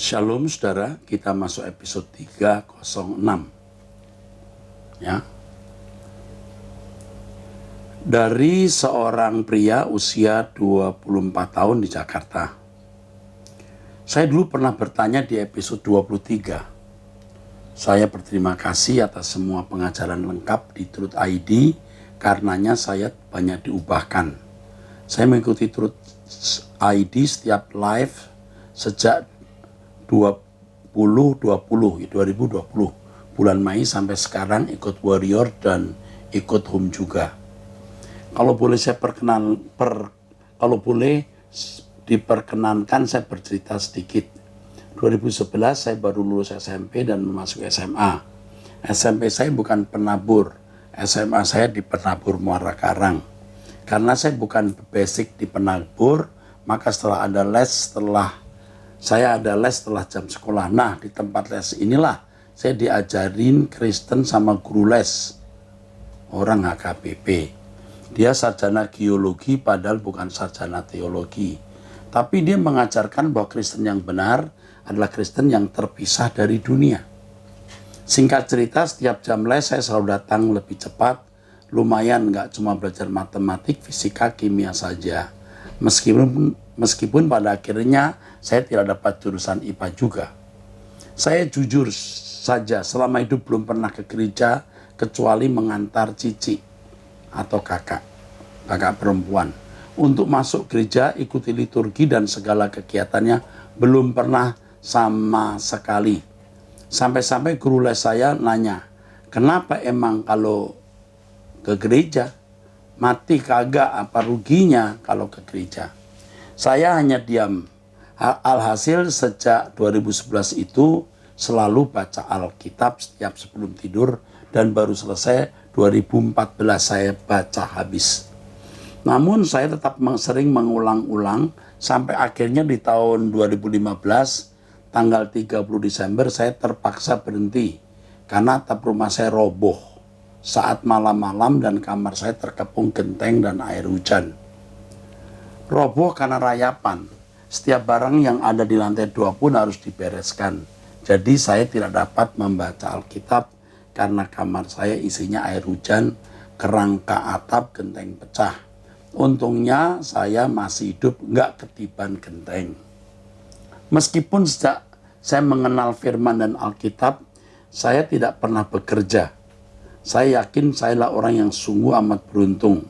Shalom saudara, kita masuk episode 306 ya. Dari seorang pria usia 24 tahun di Jakarta. Saya dulu pernah bertanya di episode 23. Saya berterima kasih atas semua pengajaran lengkap di Truth ID, karenanya saya banyak diubahkan. Saya mengikuti Truth ID setiap live sejak 2020 bulan Mei sampai sekarang, ikut Warrior dan ikut Home juga. Kalau boleh diperkenankan saya bercerita sedikit. 2011 saya baru lulus SMP dan memasuki SMA. SMP saya bukan penabur, SMA saya di penabur Muara Karang. Karena saya bukan basic di penabur, maka setelah ada les, saya ada les setelah jam sekolah. Nah, di tempat les inilah saya diajarin Kristen sama guru les, orang HKBP. Dia sarjana geologi padahal bukan sarjana teologi. Tapi dia mengajarkan bahwa Kristen yang benar adalah Kristen yang terpisah dari dunia. Singkat cerita, setiap jam les saya selalu datang lebih cepat. Lumayan, nggak cuma belajar matematik, fisika, kimia saja. Meskipun pada akhirnya saya tidak dapat jurusan IPA juga. Saya jujur saja, selama hidup belum pernah ke gereja kecuali mengantar cici atau kakak perempuan. Untuk masuk gereja, ikuti liturgi dan segala kegiatannya belum pernah sama sekali. Sampai-sampai guru les saya nanya, kenapa emang kalau ke gereja? Mati kagak, apa ruginya kalau ke gereja? Saya hanya diam. Alhasil sejak 2011 itu selalu baca Alkitab setiap sebelum tidur, dan baru selesai 2014 saya baca habis. Namun saya tetap sering mengulang-ulang sampai akhirnya di tahun 2015 tanggal 30 Desember saya terpaksa berhenti karena atap rumah saya roboh saat malam-malam dan kamar saya terkepung genteng dan air hujan. Roboh karena rayapan. Setiap barang yang ada di lantai 2 pun harus dibereskan. Jadi saya tidak dapat membaca Alkitab karena kamar saya isinya air hujan, kerangka atap, genteng pecah. Untungnya saya masih hidup, nggak ketiban genteng. Meskipun sejak saya mengenal firman dan Alkitab, saya tidak pernah bekerja. Saya yakin sayalah orang yang sungguh amat beruntung.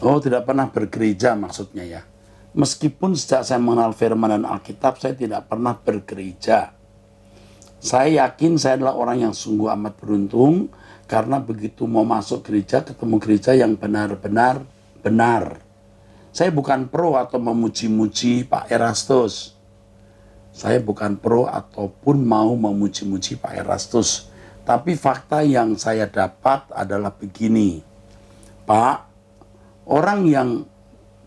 Oh, tidak pernah bergereja maksudnya ya. Meskipun sejak saya mengenal firman dan Alkitab, saya tidak pernah bergereja. Saya yakin saya adalah orang yang sungguh amat beruntung, karena begitu mau masuk gereja, ketemu gereja yang benar-benar benar. Saya bukan pro atau memuji-muji Pak Erastus. Saya bukan pro ataupun mau memuji-muji Pak Erastus. Tapi fakta yang saya dapat adalah begini. Pak, orang yang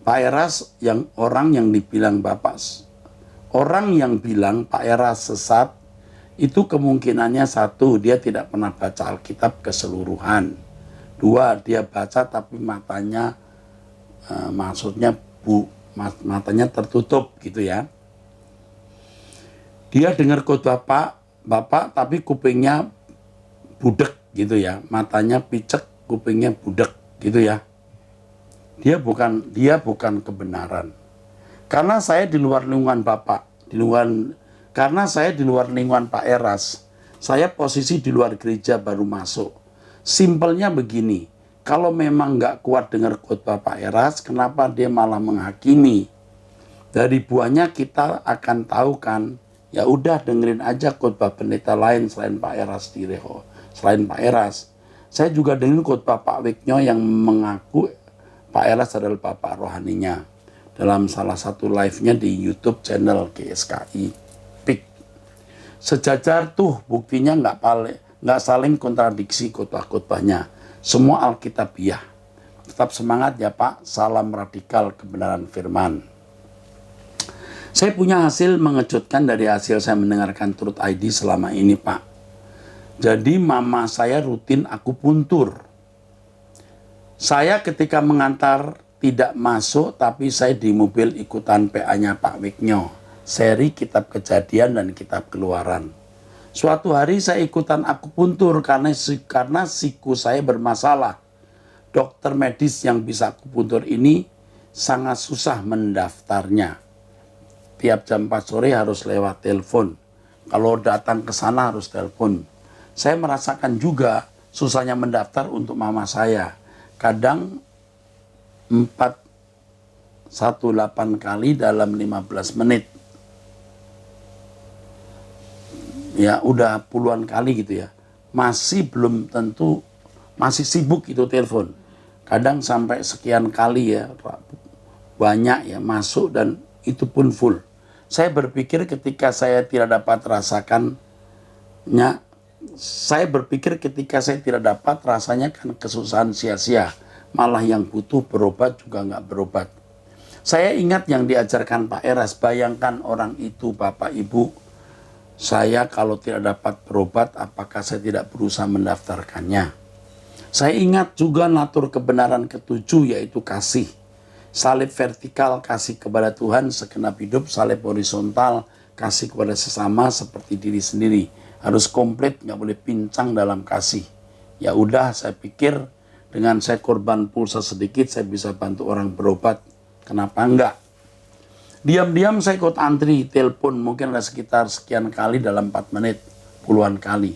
Pak Eras, orang yang dibilang Bapak, orang yang bilang Pak Eras sesat, itu kemungkinannya satu, dia tidak pernah baca Alkitab keseluruhan. Dua, dia baca tapi matanya, matanya tertutup gitu ya. Dia dengar khotbah Bapak tapi kupingnya budek gitu ya, matanya picek, kupingnya budek gitu ya. Dia bukan kebenaran. Karena saya di luar lingkungan Bapak, karena saya di luar lingkungan Pak Eras, saya posisi di luar gereja baru masuk. Simpelnya begini, kalau memang nggak kuat dengar khotbah Pak Eras, kenapa dia malah menghakimi? Dari buahnya kita akan tahu kan. Ya udah, dengerin aja khotbah pendeta lain selain Pak Eras di Reho, selain Pak Eras. Saya juga dengerin khotbah Pak Wiknyo yang mengaku Pak Eras adalah bapak rohaninya dalam salah satu live-nya di YouTube channel GSKI PIK. Sejajar tuh, buktinya nggak saling kontradiksi khotbah-khotbahnya. Semua Alkitabiah. Tetap semangat ya Pak. Salam radikal kebenaran firman. Saya punya hasil mengejutkan dari hasil saya mendengarkan Truth ID selama ini Pak. Jadi mama saya rutin akupuntur. Saya ketika mengantar tidak masuk, tapi saya di mobil ikutan PA-nya Pak Wiknyo. seri kitab Kejadian dan kitab Keluaran. Suatu hari saya ikutan akupuntur karena siku saya bermasalah. Dokter medis yang bisa akupuntur ini sangat susah mendaftarnya. Tiap jam 4 sore harus lewat telepon. Kalau datang ke sana harus telepon. Saya merasakan juga susahnya mendaftar untuk mama saya. Kadang 418 kali dalam 15 menit. Ya udah puluhan kali gitu ya. Masih belum tentu, masih sibuk itu telepon. Kadang sampai sekian kali ya, banyak ya masuk dan itu pun full. Saya berpikir ketika saya tidak dapat rasanya kan kesusahan sia-sia. Malah yang butuh berobat juga nggak berobat. Saya ingat yang diajarkan Pak Eras, bayangkan orang itu Bapak Ibu, saya kalau tidak dapat berobat apakah saya tidak berusaha mendaftarkannya. Saya ingat juga natur kebenaran ketujuh yaitu kasih. Salib vertikal kasih kepada Tuhan segenap hidup, salib horizontal kasih kepada sesama seperti diri sendiri. Harus komplit, nggak boleh pincang dalam kasih. Ya udah, saya pikir dengan saya korban pulsa sedikit saya bisa bantu orang berobat. Kenapa enggak? Diam-diam saya ikut antri, telepon mungkin ada sekitar sekian kali dalam 4 menit, puluhan kali.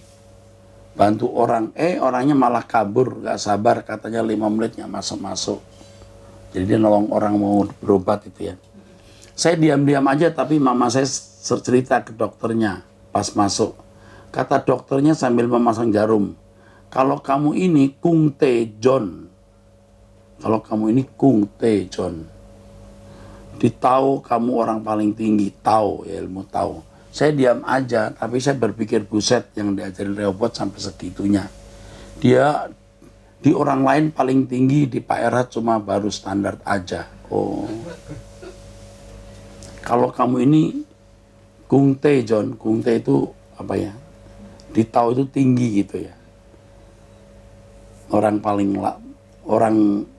Bantu orang, orangnya malah kabur, gak sabar, katanya 5 menit gak masuk-masuk. Jadi dia nolong orang mau berobat itu ya. Saya diam-diam aja, tapi mama saya cerita ke dokternya pas masuk. Kata dokternya sambil memasang jarum, kalau kamu ini Kung Tae-jon, kalau kamu ini Kung Tae-jon, ditahu kamu orang paling tinggi, tahu ya, ilmu tahu. Saya diam aja, tapi saya berpikir buset yang diajarin Rehoboth sampai segitunya. Dia di orang lain paling tinggi, di Pak Eras cuma baru standar aja. Oh, kalau kamu ini Kung Tae-jon, Kung Tae itu apa ya? Ditahu itu tinggi gitu ya.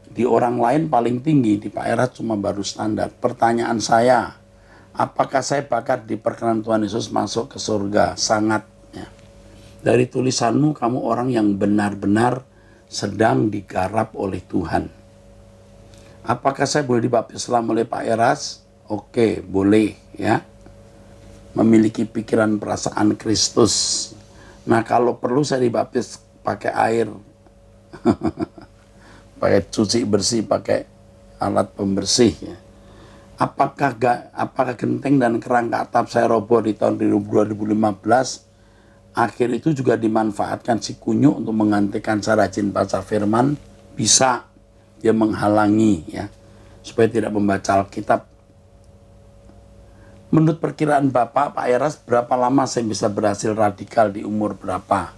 Di orang lain paling tinggi, di Pak Eras cuma baru standar. Pertanyaan saya, apakah saya bakat diperkenan Tuhan Yesus masuk ke surga? Sangat. Ya. Dari tulisanmu, kamu orang yang benar-benar sedang digarap oleh Tuhan. Apakah saya boleh dibaptis oleh Pak Eras? Oke, boleh ya. Memiliki pikiran perasaan Kristus. Nah, kalau perlu saya dibaptis pakai air. Pakai cuci bersih, pakai alat pembersih ya. Apakah genteng dan kerangka atap saya roboh di tahun 2015, akhir itu juga dimanfaatkan si Kunyu untuk menggantikan saya rajin baca firman? Bisa, dia menghalangi ya, supaya tidak membaca Alkitab. Menurut perkiraan Bapak, Pak Eras, berapa lama saya bisa berhasil radikal di umur berapa?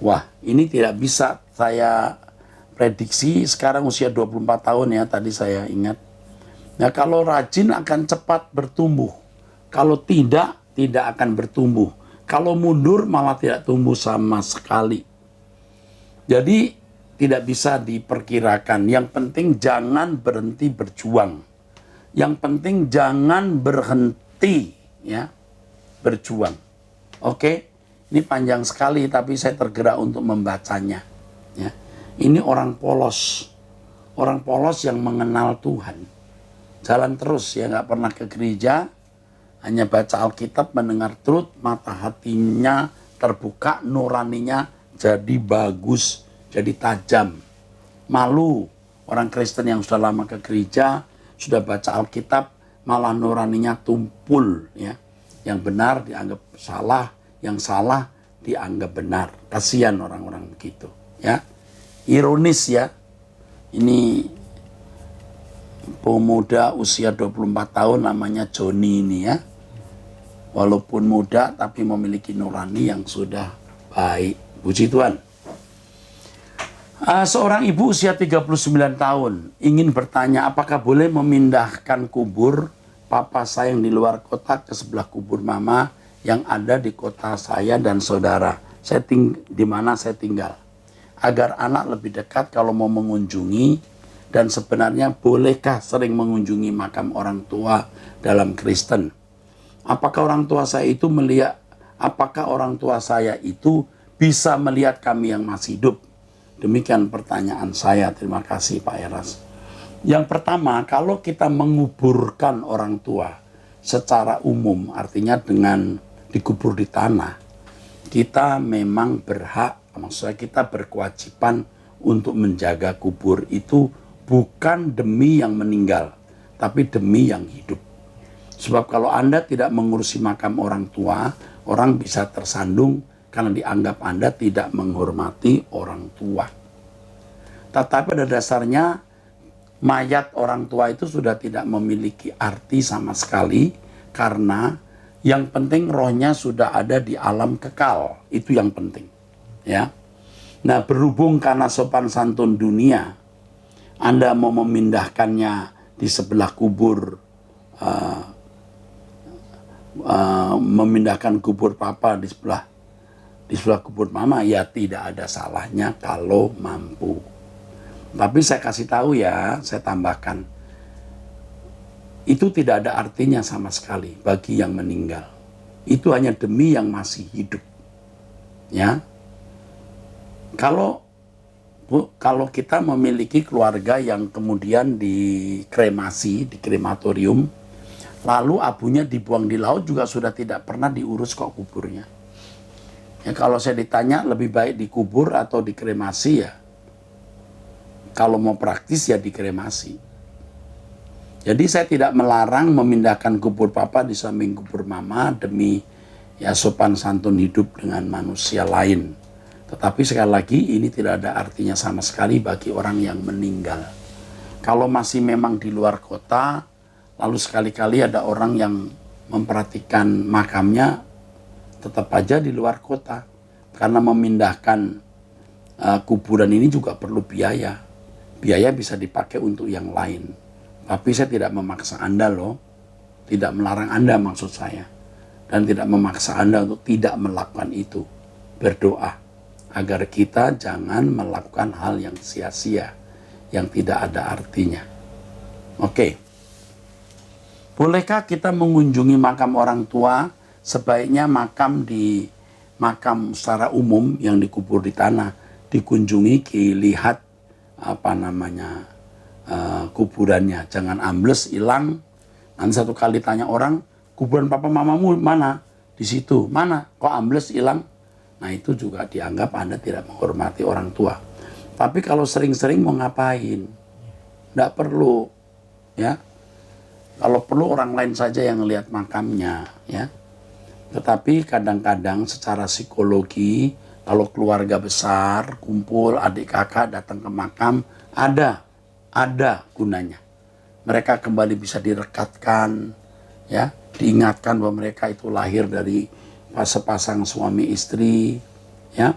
Wah, ini tidak bisa saya prediksi, sekarang usia 24 tahun ya, tadi saya ingat. Nah, kalau rajin akan cepat bertumbuh. Kalau tidak akan bertumbuh. Kalau mundur malah tidak tumbuh sama sekali. Jadi tidak bisa diperkirakan. Yang penting jangan berhenti berjuang. Yang penting jangan berhenti ya berjuang. Oke, ini panjang sekali tapi saya tergerak untuk membacanya. Ya. Ini orang polos yang mengenal Tuhan. Jalan terus ya, nggak pernah ke gereja, hanya baca Alkitab, mendengar truth, mata hatinya terbuka, nuraninya jadi bagus, jadi tajam. Malu orang Kristen yang sudah lama ke gereja, sudah baca Alkitab, malah nuraninya tumpul ya. Yang benar dianggap salah, yang salah dianggap benar. Kasihan orang-orang begitu ya. Ironis ya. Ini pemuda usia 24 tahun namanya Joni ini ya. Walaupun muda tapi memiliki nurani yang sudah baik. Puji Tuhan. Seorang ibu usia 39 tahun ingin bertanya apakah boleh memindahkan kubur papa saya yang di luar kota ke sebelah kubur mama yang ada di kota saya dan saudara. Di mana saya tinggal. Agar anak lebih dekat kalau mau mengunjungi. Dan sebenarnya bolehkah sering mengunjungi makam orang tua dalam Kristen? Apakah orang tua saya itu melihat, apakah orang tua saya itu bisa melihat kami yang masih hidup? Demikian pertanyaan saya. Terima kasih Pak Eras. Yang pertama, kalau kita menguburkan orang tua secara umum, artinya dengan dikubur di tanah, kita memang berhak, maksudnya kita berkewajiban untuk menjaga kubur itu bukan demi yang meninggal, tapi demi yang hidup. Sebab kalau Anda tidak mengurusi makam orang tua, orang bisa tersandung karena dianggap Anda tidak menghormati orang tua. Tetapi pada dasarnya mayat orang tua itu sudah tidak memiliki arti sama sekali, karena yang penting rohnya sudah ada di alam kekal. Itu yang penting, ya. Nah, berhubung karena sopan santun dunia, Anda mau memindahkannya di sebelah kubur, memindahkan kubur papa di sebelah kubur mama, ya tidak ada salahnya kalau mampu. Tapi saya kasih tahu ya, saya tambahkan, itu tidak ada artinya sama sekali bagi yang meninggal. Itu hanya demi yang masih hidup, ya. Kalau kita memiliki keluarga yang kemudian dikremasi, di krematorium, lalu abunya dibuang di laut, juga sudah tidak pernah diurus kok kuburnya. Ya, kalau saya ditanya lebih baik dikubur atau dikremasi, ya kalau mau praktis ya dikremasi. Jadi saya tidak melarang memindahkan kubur papa di samping kubur mama demi ya sopan santun hidup dengan manusia lain. Tetapi sekali lagi ini tidak ada artinya sama sekali bagi orang yang meninggal. Kalau masih memang di luar kota, lalu sekali-kali ada orang yang memperhatikan makamnya, tetap aja di luar kota. Karena memindahkan kuburan ini juga perlu biaya. Biaya bisa dipakai untuk yang lain. Tapi saya tidak memaksa Anda loh. Tidak melarang Anda maksud saya. Dan tidak memaksa Anda untuk tidak melakukan itu. Berdoa agar kita jangan melakukan hal yang sia-sia, yang tidak ada artinya. Oke. Bolehkah kita mengunjungi makam orang tua? Sebaiknya makam secara umum yang dikubur di tanah dikunjungi, dilihat kuburannya, jangan ambles hilang. Nanti satu kali tanya orang, kuburan papa mamamu mana? Di situ. Mana? Kok ambles hilang? Nah, itu juga dianggap Anda tidak menghormati orang tua. Tapi kalau sering-sering mau ngapain? Tidak perlu, ya. Kalau perlu orang lain saja yang lihat makamnya, ya. Tetapi kadang-kadang secara psikologi, kalau keluarga besar kumpul, adik kakak datang ke makam, ada gunanya. Mereka kembali bisa direkatkan, ya, diingatkan bahwa mereka itu lahir dari sepasang suami istri, ya.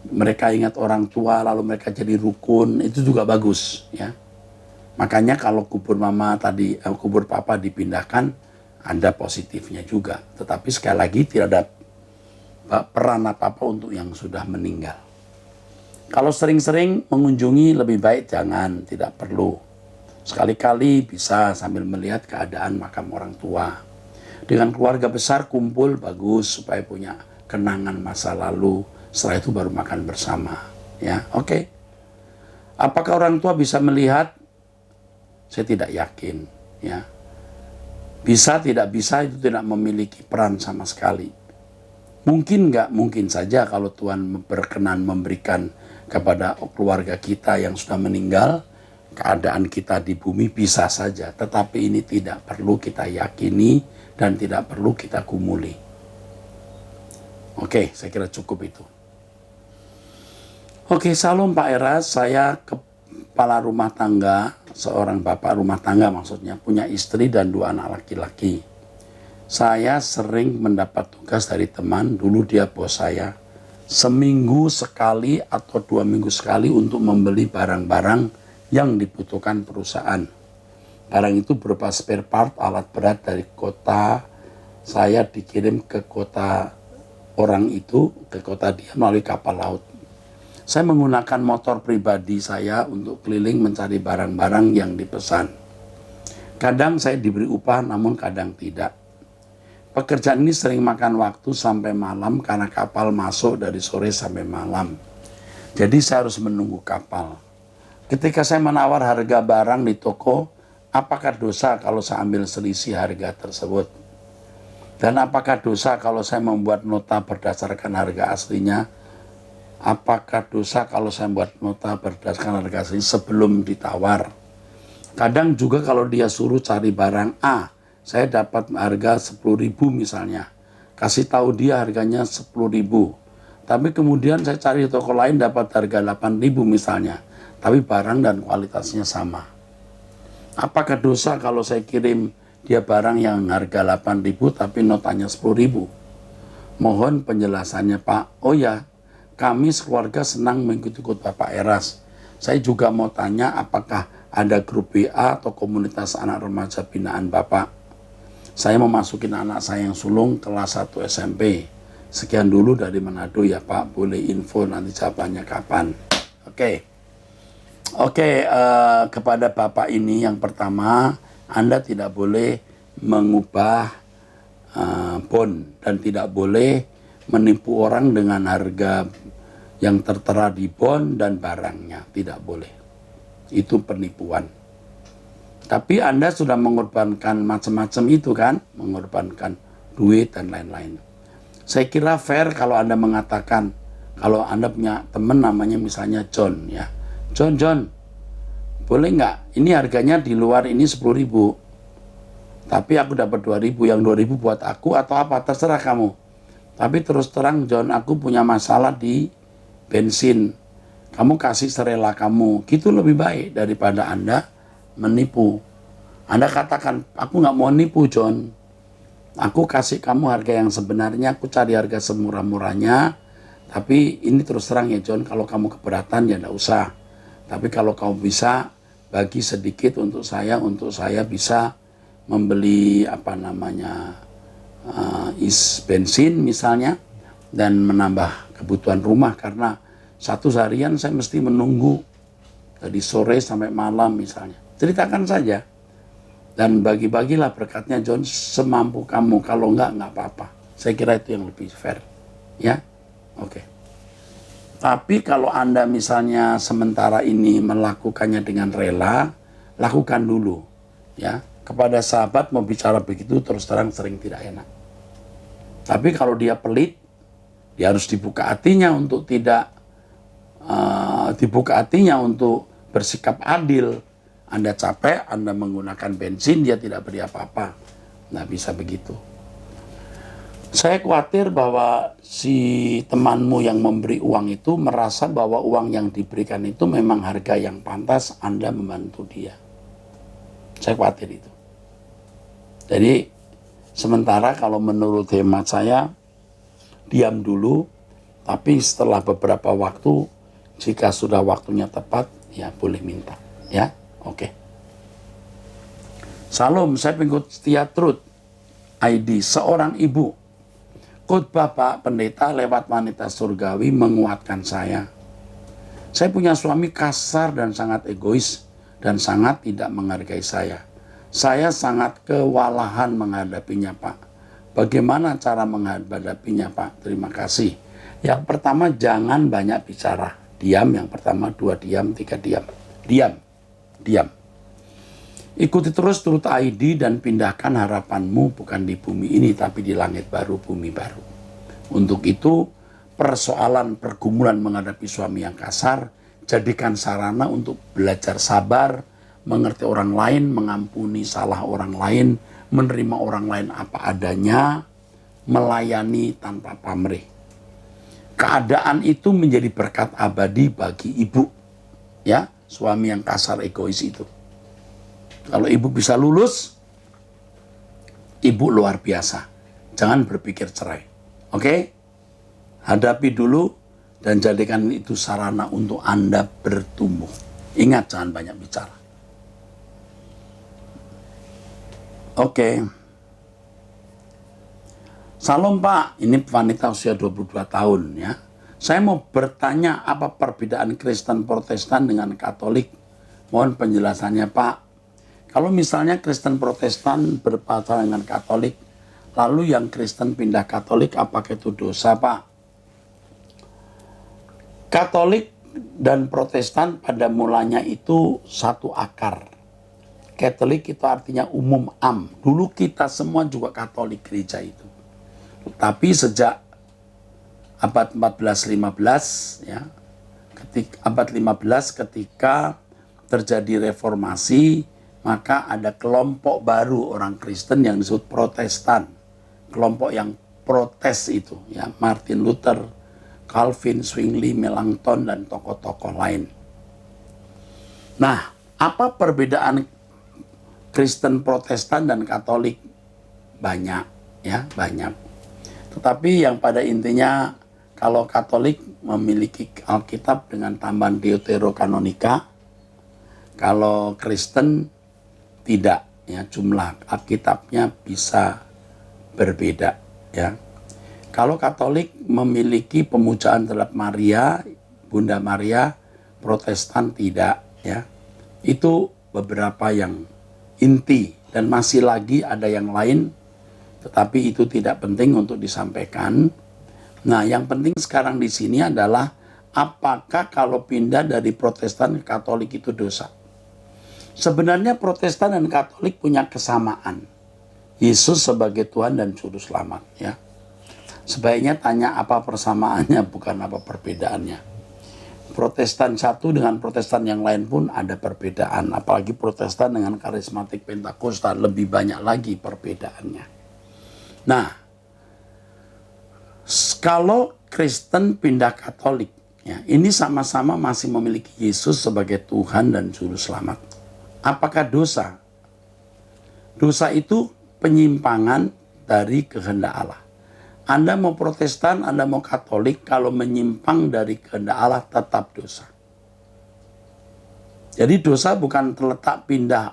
Mereka ingat orang tua, lalu mereka jadi rukun, itu juga bagus, ya. Makanya kalau kubur kubur papa dipindahkan, ada positifnya juga. Tetapi sekali lagi tidak ada peran apa-apa untuk yang sudah meninggal. Kalau sering-sering mengunjungi lebih baik jangan, tidak perlu. Sekali-kali bisa sambil melihat keadaan makam orang tua. Dengan keluarga besar kumpul bagus supaya punya kenangan masa lalu. Setelah itu baru makan bersama, ya. Oke. Apakah orang tua bisa melihat? Saya tidak yakin, ya. Bisa tidak bisa itu tidak memiliki peran sama sekali. Mungkin nggak? Mungkin saja kalau Tuhan berkenan memberikan kepada keluarga kita yang sudah meninggal, keadaan kita di bumi bisa saja. Tetapi ini tidak perlu kita yakini dan tidak perlu kita gumuli. Oke, saya kira cukup itu. Oke, salam Pak Eras. Saya kepala rumah tangga, seorang bapak rumah tangga maksudnya, punya istri dan 2 anak laki-laki. Saya sering mendapat tugas dari teman, dulu dia bos saya, seminggu sekali atau 2 minggu sekali untuk membeli barang-barang yang dibutuhkan perusahaan. Barang itu berupa spare part, alat berat dari kota saya dikirim ke kota orang itu, ke kota dia melalui kapal laut. Saya menggunakan motor pribadi saya untuk keliling mencari barang-barang yang dipesan. Kadang saya diberi upah, namun kadang tidak. Pekerjaan ini sering makan waktu sampai malam karena kapal masuk dari sore sampai malam. Jadi saya harus menunggu kapal. Ketika saya menawar harga barang di toko, apakah dosa kalau saya ambil selisih harga tersebut? Dan apakah dosa kalau saya membuat nota berdasarkan harga aslinya? Apakah dosa kalau saya membuat nota berdasarkan harga aslinya sebelum ditawar? Kadang juga kalau dia suruh cari barang A, saya dapat harga 10.000 misalnya. Kasih tahu dia harganya 10.000. Tapi kemudian saya cari di toko lain dapat harga 8.000 misalnya. Tapi barang dan kualitasnya sama. Apakah dosa kalau saya kirim dia barang yang harga 8.000 tapi notanya 10.000? Mohon penjelasannya Pak. Oh ya, kami sekeluarga senang mengikuti Bapak Eras. Saya juga mau tanya apakah ada grup WA atau komunitas anak remaja binaan Bapak. Saya mau masukin anak saya yang sulung kelas 1 SMP. Sekian dulu dari Manado ya Pak. Boleh info nanti jawabannya kapan. Oke, kepada Bapak ini yang pertama, Anda tidak boleh mengubah bond dan tidak boleh menipu orang dengan harga yang tertera di bond dan barangnya. Tidak boleh. Itu penipuan. Tapi Anda sudah mengorbankan macam-macam itu kan, mengorbankan duit dan lain-lain. Saya kira fair kalau Anda mengatakan, kalau Anda punya teman namanya misalnya John ya. John, boleh nggak? Ini harganya di luar ini 10.000. Tapi aku dapat 2.000, yang 2.000 buat aku atau apa, terserah kamu. Tapi terus terang John, aku punya masalah di bensin. Kamu kasih serela kamu, gitu lebih baik daripada Anda menipu. Anda katakan, aku nggak mau nipu John. Aku kasih kamu harga yang sebenarnya, aku cari harga semurah-murahnya. Tapi ini terus terang ya John, kalau kamu keberatan ya nggak usah. Tapi kalau kamu bisa bagi sedikit untuk saya bisa membeli bensin misalnya dan menambah kebutuhan rumah karena satu harian saya mesti menunggu dari sore sampai malam misalnya. Ceritakan saja dan bagi-bagilah berkatnya John semampu kamu, kalau enggak apa-apa. Saya kira itu yang lebih fair ya. Oke. Tapi kalau Anda misalnya sementara ini melakukannya dengan rela, lakukan dulu ya. Kepada sahabat mau bicara begitu terus terang sering tidak enak. Tapi kalau dia pelit, dia harus dibuka hatinya untuk untuk bersikap adil. Anda capek, Anda menggunakan bensin, dia tidak beri apa-apa. Nah, bisa begitu. Saya khawatir bahwa si temanmu yang memberi uang itu merasa bahwa uang yang diberikan itu memang harga yang pantas, Anda membantu dia. Saya khawatir itu. Jadi, sementara kalau menurut hemat saya, diam dulu, tapi setelah beberapa waktu, jika sudah waktunya tepat, ya boleh minta. Ya, oke. Salam, saya pengikut setia Truth ID, seorang ibu. Khotbah Pak Pendeta lewat wanita surgawi menguatkan saya. Saya punya suami kasar dan sangat egois dan sangat tidak menghargai saya. Saya sangat kewalahan menghadapinya Pak. Bagaimana cara menghadapinya Pak? Terima kasih. Yang pertama, jangan banyak bicara. Diam yang pertama, 2 diam, 3 diam. Diam. Ikuti terus Truth ID dan pindahkan harapanmu bukan di bumi ini tapi di langit baru, bumi baru. Untuk itu, persoalan pergumulan menghadapi suami yang kasar, jadikan sarana untuk belajar sabar, mengerti orang lain, mengampuni salah orang lain, menerima orang lain apa adanya, melayani tanpa pamrih. Keadaan itu menjadi berkat abadi bagi ibu. Ya, suami yang kasar egois itu. Kalau ibu bisa lulus, ibu luar biasa. Jangan berpikir cerai. Oke? Hadapi dulu dan jadikan itu sarana untuk Anda bertumbuh. Ingat, jangan banyak bicara. Oke. Salam Pak, ini wanita usia 22 tahun ya. Saya mau bertanya apa perbedaan Kristen Protestan dengan Katolik? Mohon penjelasannya Pak. Kalau misalnya Kristen Protestan berpacaran dengan Katolik, Lalu yang Kristen pindah Katolik, apakah itu dosa, Pak? Katolik dan Protestan pada mulanya itu satu akar. Katolik itu artinya umum, am. Dulu kita semua juga Katolik gereja itu. Tapi sejak abad 14-15, ya, abad 15 ketika terjadi reformasi, maka ada kelompok baru orang Kristen yang disebut Protestan. Kelompok yang protes itu, ya, Martin Luther, Calvin, Zwingli, Melanchthon, dan tokoh-tokoh lain. Nah, apa perbedaan Kristen Protestan dan Katolik? Banyak, ya, banyak. Tetapi yang pada intinya, kalau Katolik memiliki Alkitab dengan tambahan Deuterokanonika, kalau Kristen tidak, ya, jumlah Alkitabnya bisa berbeda, ya. Kalau Katolik memiliki pemujaan terhadap Maria, Bunda Maria, Protestan tidak, ya. Itu beberapa yang inti, dan masih lagi ada yang lain, tetapi itu tidak penting untuk disampaikan. Nah, yang penting sekarang di sini adalah apakah kalau pindah dari Protestan ke Katolik itu dosa? Sebenarnya Protestan dan Katolik punya kesamaan. Yesus sebagai Tuhan dan Juru Selamat, ya. Sebaiknya tanya apa persamaannya, bukan apa perbedaannya. Protestan satu dengan Protestan yang lain pun ada perbedaan. Apalagi Protestan dengan karismatik Pentakosta, lebih banyak lagi perbedaannya. Nah, kalau Kristen pindah Katolik, ya, ini sama-sama masih memiliki Yesus sebagai Tuhan dan Juru Selamat. Apakah dosa? Dosa itu penyimpangan dari kehendak Allah. Anda mau Protestan, Anda mau Katolik, kalau menyimpang dari kehendak Allah tetap dosa. Jadi dosa bukan terletak pindah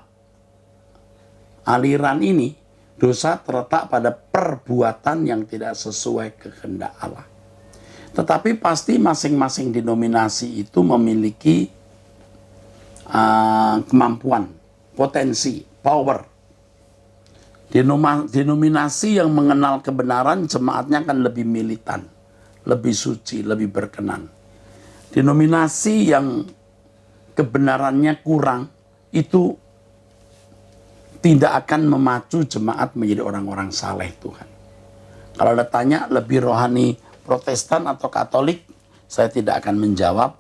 aliran ini, dosa terletak pada perbuatan yang tidak sesuai kehendak Allah. Tetapi pasti masing-masing denominasi itu memiliki kemampuan, potensi, power. Denominasi yang mengenal kebenaran, jemaatnya akan lebih militan, lebih suci, lebih berkenan. Denominasi yang kebenarannya kurang, itu tidak akan memacu jemaat menjadi orang-orang saleh Tuhan. Kalau ada tanya lebih rohani Protestan atau Katolik, saya tidak akan menjawab.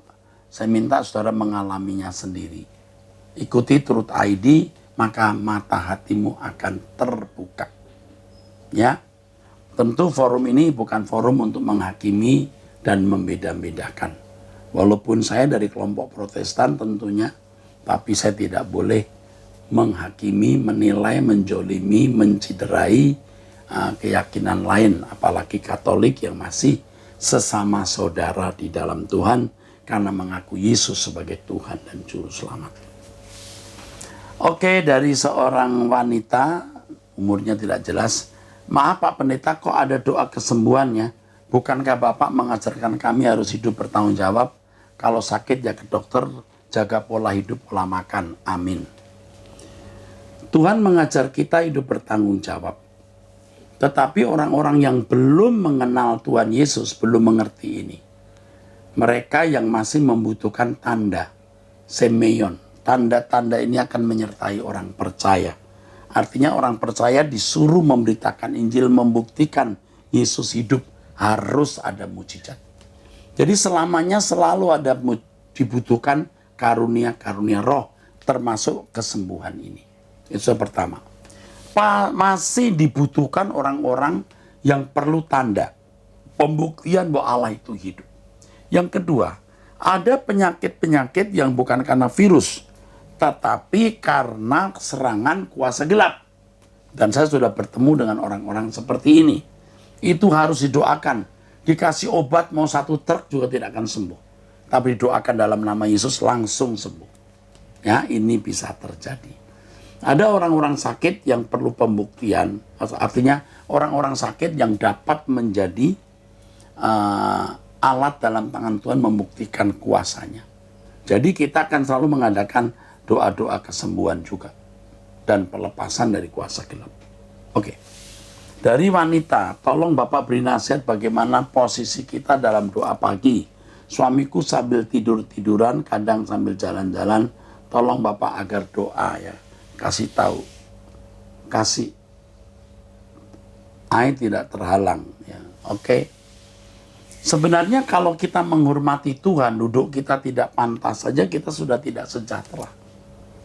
Saya minta saudara mengalaminya sendiri. Ikuti Truth ID, maka mata hatimu akan terbuka. Ya, tentu forum ini bukan forum untuk menghakimi dan membeda-bedakan. Walaupun saya dari kelompok Protestan tentunya, tapi saya tidak boleh menghakimi, menilai, menjolimi, menciderai keyakinan lain, apalagi Katolik yang masih sesama saudara di dalam Tuhan karena mengaku Yesus sebagai Tuhan dan Juru Selamat. Oke, dari seorang wanita, umurnya tidak jelas. Maaf Pak Pendeta, kok ada doa kesembuhannya? Bukankah Bapak mengajarkan kami harus hidup bertanggung jawab? Kalau sakit ya ke dokter, jaga pola hidup, pola makan. Amin. Tuhan mengajar kita hidup bertanggung jawab. Tetapi orang-orang yang belum mengenal Tuhan Yesus, belum mengerti ini. Mereka yang masih membutuhkan tanda, semeion. Tanda-tanda ini akan menyertai orang percaya. Artinya orang percaya disuruh memberitakan Injil, membuktikan Yesus hidup, harus ada mujizat. Jadi selamanya selalu ada dibutuhkan karunia-karunia roh, termasuk kesembuhan ini. Itu yang pertama. Masih dibutuhkan orang-orang yang perlu tanda, pembuktian bahwa Allah itu hidup. Yang kedua, ada penyakit-penyakit yang bukan karena virus, tetapi karena serangan kuasa gelap. Dan saya sudah bertemu dengan orang-orang seperti ini. Itu harus didoakan. Dikasih obat mau 1 truk juga tidak akan sembuh. Tapi didoakan dalam nama Yesus langsung sembuh. Ya, ini bisa terjadi. Ada orang-orang sakit yang perlu pembuktian. Artinya orang-orang sakit yang dapat menjadi alat dalam tangan Tuhan membuktikan kuasanya. Jadi kita akan selalu mengadakan doa-doa kesembuhan juga. Dan pelepasan dari kuasa gelap. Oke. Dari wanita, tolong Bapak beri nasihat bagaimana posisi kita dalam doa pagi. Suamiku sambil tidur-tiduran, kadang sambil jalan-jalan. Tolong Bapak agar doa ya. Kasih tahu. Kasih. Ai tidak terhalang. Ya. Oke. Sebenarnya kalau kita menghormati Tuhan, duduk kita tidak pantas saja, kita sudah tidak sejahtera.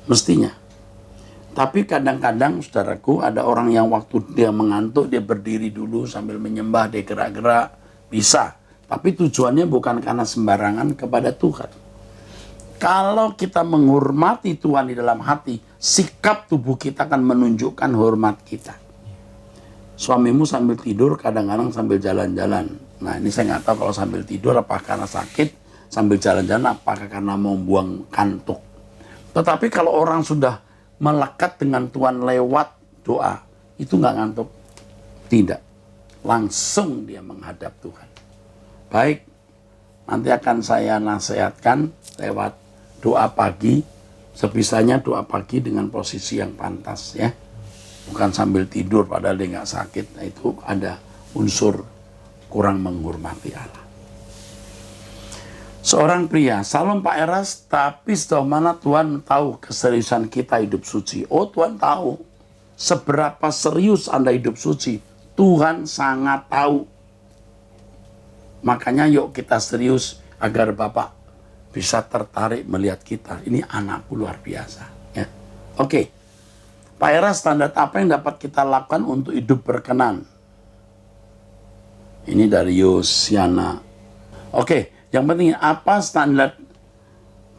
Mestinya. Tapi kadang-kadang, saudaraku, ada orang yang waktu dia mengantuk, dia berdiri dulu sambil menyembah, dia gerak-gerak, bisa. Tapi tujuannya bukan karena sembarangan kepada Tuhan. Kalau kita menghormati Tuhan di dalam hati, sikap tubuh kita akan menunjukkan hormat kita. Suamimu sambil tidur, kadang-kadang sambil jalan-jalan. Nah, ini saya nggak tahu kalau sambil tidur, apakah karena sakit, sambil jalan-jalan, apakah karena mau buang kantuk. Tetapi kalau orang sudah melekat dengan Tuhan lewat doa, itu nggak ngantuk. Tidak. Langsung dia menghadap Tuhan. Baik, nanti akan saya nasihatkan lewat doa pagi. Sebisanya doa pagi dengan posisi yang pantas ya. Bukan sambil tidur padahal dia nggak sakit. Nah, itu ada unsur kurang menghormati Allah. Seorang pria, salam Pak Eras, tapi sejauh mana Tuhan tahu keseriusan kita hidup suci? Oh, Tuhan tahu. Seberapa serius Anda hidup suci, Tuhan sangat tahu. Makanya yuk kita serius agar Bapak bisa tertarik melihat kita. Ini anakku luar biasa. Ya. Oke, Pak Eras, standar apa yang dapat kita lakukan untuk hidup berkenan? Ini dari Yosiana. Oke. Yang penting apa standar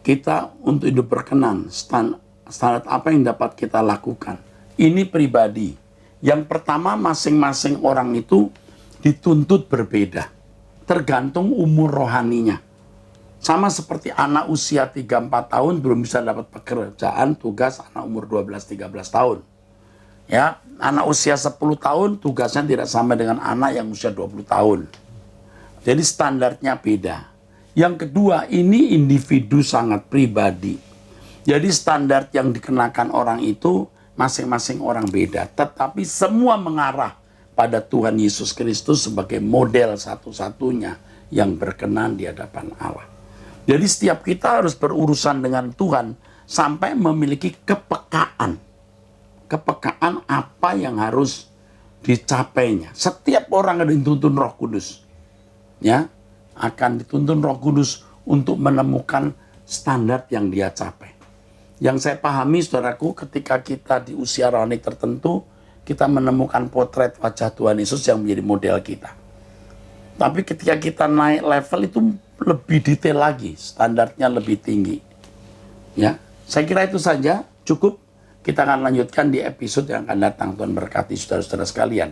kita untuk hidup berkenan? Standar apa yang dapat kita lakukan? Ini pribadi. Yang pertama, masing-masing orang itu dituntut berbeda. Tergantung umur rohaninya. Sama seperti anak usia 3-4 tahun belum bisa dapat pekerjaan, tugas anak umur 12-13 tahun. Ya, anak usia 10 tahun tugasnya tidak sama dengan anak yang usia 20 tahun. Jadi standarnya beda. Yang kedua, ini individu sangat pribadi. Jadi standar yang dikenakan orang itu masing-masing orang beda. Tetapi semua mengarah pada Tuhan Yesus Kristus sebagai model satu-satunya yang berkenan di hadapan Allah. Jadi setiap kita harus berurusan dengan Tuhan sampai memiliki kepekaan. Kepekaan apa yang harus dicapainya. Setiap orang ada dituntun Roh Kudus. Ya, akan dituntun Roh Kudus untuk menemukan standar yang dia capai. Yang saya pahami, saudaraku, ketika kita di usia rohani tertentu, kita menemukan potret wajah Tuhan Yesus yang menjadi model kita. Tapi ketika kita naik level itu lebih detail lagi, standarnya lebih tinggi. Ya, saya kira itu saja, cukup. Kita akan lanjutkan di episode yang akan datang. Tuhan berkati saudara-saudara sekalian.